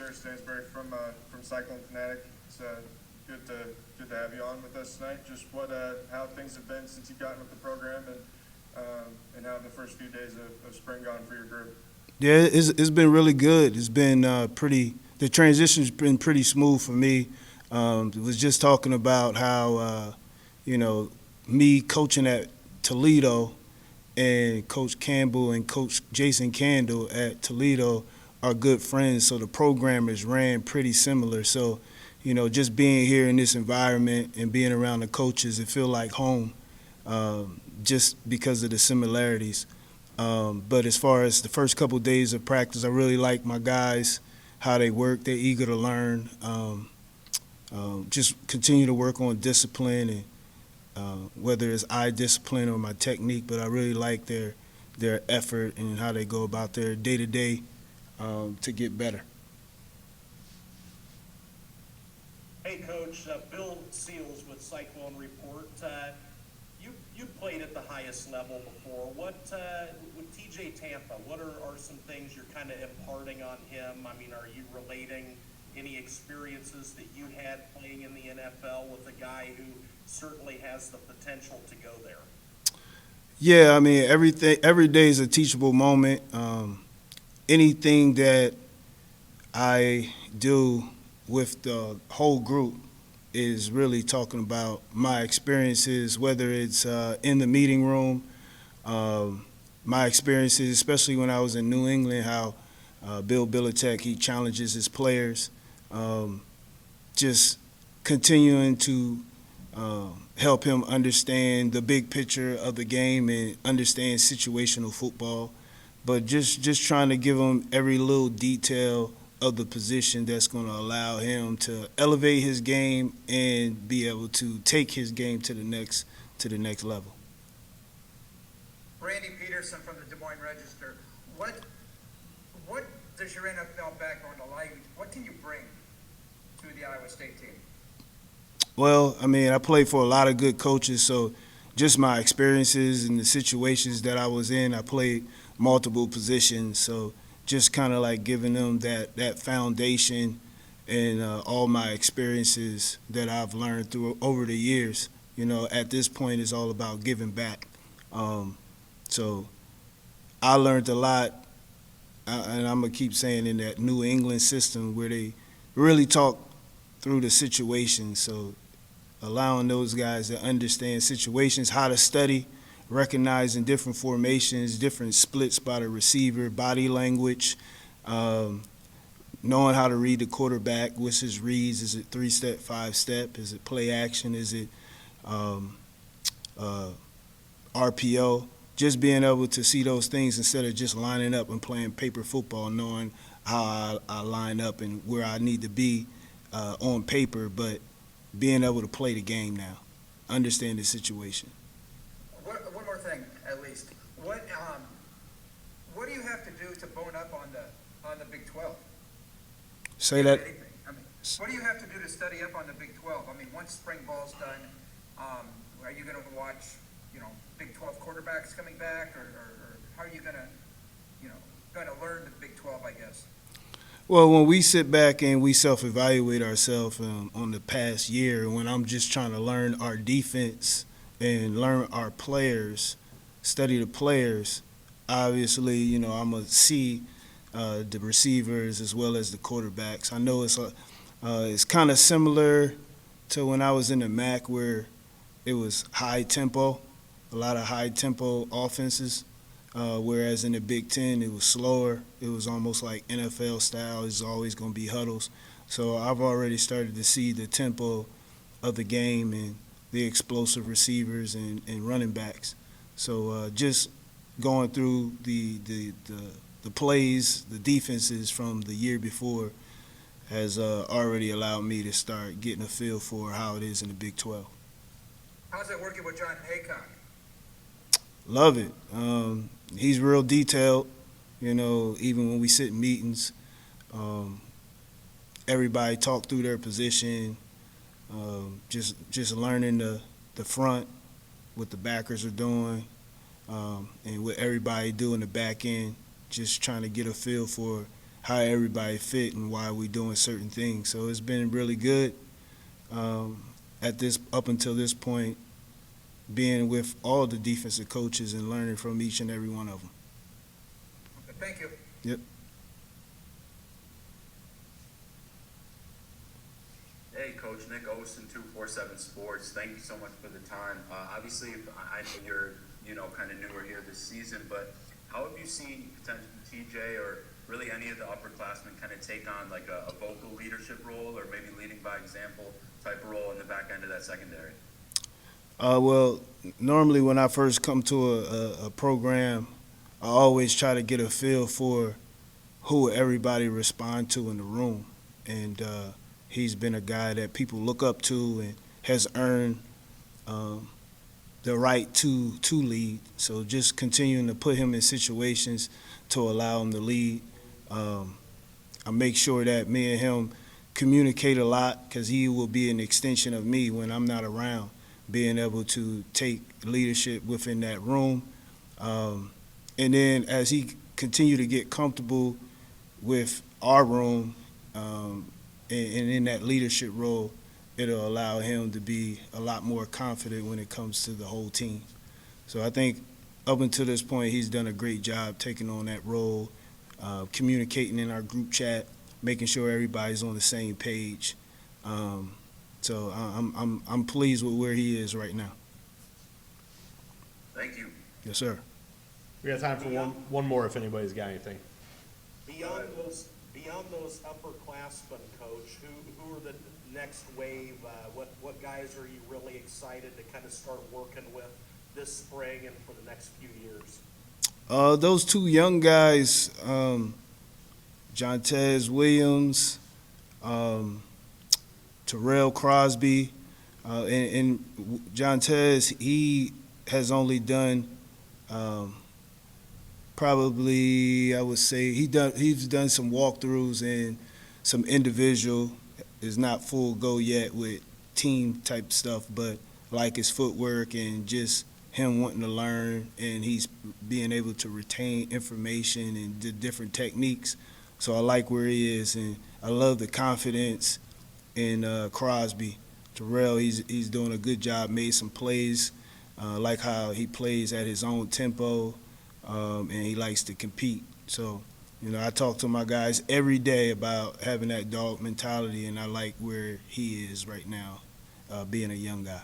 Jared Stansbury from Cyclone Fanatic. It's good to have you on with us tonight. Just how things have been since you've gotten with the program, and how the first few days of spring gone for your group. Yeah, it's been really good. It's been the transition's been pretty smooth for me. Was just talking about how, me coaching at Toledo and Coach Campbell and Coach Jason Candle at Toledo are good friends, so the program is ran pretty similar. So, just being here in this environment and being around the coaches, it feel like home, just because of the similarities. But as far as the first couple of days of practice, I really like my guys, how they work. They're eager to learn. Just continue to work on discipline, and whether it's eye discipline or my technique. But I really like their effort and how they go about their day-to-day to get better. Hey, Coach, Bill Seals with Cyclone Report. You played at the highest level before. What with TJ Tampa? What are some things you're kind of imparting on him? I mean, are you relating any experiences that you had playing in the NFL with a guy who certainly has the potential to go there? Yeah, I mean, every day is a teachable moment. Anything that I do with the whole group is really talking about my experiences, whether it's in the meeting room, my experiences, especially when I was in New England, how Bill Belichick, he challenges his players, just continuing to help him understand the big picture of the game and understand situational football, but just trying to give him every little detail of the position that's going to allow him to elevate his game and be able to take his game to the next level. Randy Peterson from the Des Moines Register. What does your NFL background allow you? What can you bring to the Iowa State team? Well, I mean, I played for a lot of good coaches, so just my experiences and the situations that I was in, I played multiple positions, so just kind of like giving them that foundation and all my experiences that I've learned through over the years. At this point, it's all about giving back. So I learned a lot, and I'm going to keep saying, in that New England system where they really talk through the situation. So allowing those guys to understand situations, how to study, recognizing different formations, different splits by the receiver, body language, knowing how to read the quarterback, what's his reads, is it 3-step, 5-step, is it play action, is it RPO, just being able to see those things instead of just lining up and playing paper football, knowing how I line up and where I need to be on paper, but being able to play the game now, understand the situation. One more thing, at least. What do you have to do to bone up on the Big 12? Say that. Anything. I mean, what do you have to do to study up on the Big 12? I mean, once spring ball's done, are you going to watch, Big 12 quarterbacks coming back, or how are you going to learn the Big 12? I guess. Well, when we sit back and we self-evaluate ourselves on the past year, when I'm just trying to learn our defense and learn our players, study the players, obviously, I'm going to see the receivers as well as the quarterbacks. I know it's kind of similar to when I was in the MAC, where it was high tempo, a lot of high tempo offenses, whereas in the Big Ten it was slower. It was almost like NFL style. It's always going to be huddles. So I've already started to see the tempo of the game and the explosive receivers and running backs. So just going through the plays, the defenses from the year before has already allowed me to start getting a feel for how it is in the Big 12. How's it working with John Haycock? Love it. He's real detailed. Even when we sit in meetings, everybody talk through their position. Just learning the front, what the backers are doing, and what everybody do in the back end. Just trying to get a feel for how everybody fit and why we doing certain things. So it's been really good up until this point, being with all the defensive coaches and learning from each and every one of them. Okay, thank you. Yep. Hey, Coach Nick Osen, 247 Sports. Thank you so much for the time. Obviously, I know you're, kind of newer here this season, but how have you seen potentially TJ or really any of the upperclassmen kind of take on like a vocal leadership role or maybe leading by example type of role in the back end of that secondary? Well, normally when I first come to a program, I always try to get a feel for who everybody respond to in the room. And he's been a guy that people look up to and has earned the right to lead. So just continuing to put him in situations to allow him to lead. I make sure that me and him communicate a lot because he will be an extension of me when I'm not around, being able to take leadership within that room. And then as he continue to get comfortable with our room and in that leadership role, it'll allow him to be a lot more confident when it comes to the whole team. So I think up until this point, he's done a great job taking on that role, communicating in our group chat, making sure everybody's on the same page. So I'm pleased with where he is right now. Thank you. Yes, sir. We got time for one more if anybody's got anything. Beyond those upperclassmen, Coach, who are the next wave? What guys are you really excited to kind of start working with this spring and for the next few years? Those two young guys, Jontez Williams, Terrell Crosby, and Jontez, he has only done probably, I would say, he's done some walkthroughs and some individual. Is not full go yet with team type stuff, but like his footwork and just him wanting to learn, and he's being able to retain information and the different techniques. So I like where he is, and I love the confidence in Crosby. Terrell, he's doing a good job, made some plays, like how he plays at his own tempo, and he likes to compete. So, I talk to my guys every day about having that dog mentality, and I like where he is right now, being a young guy.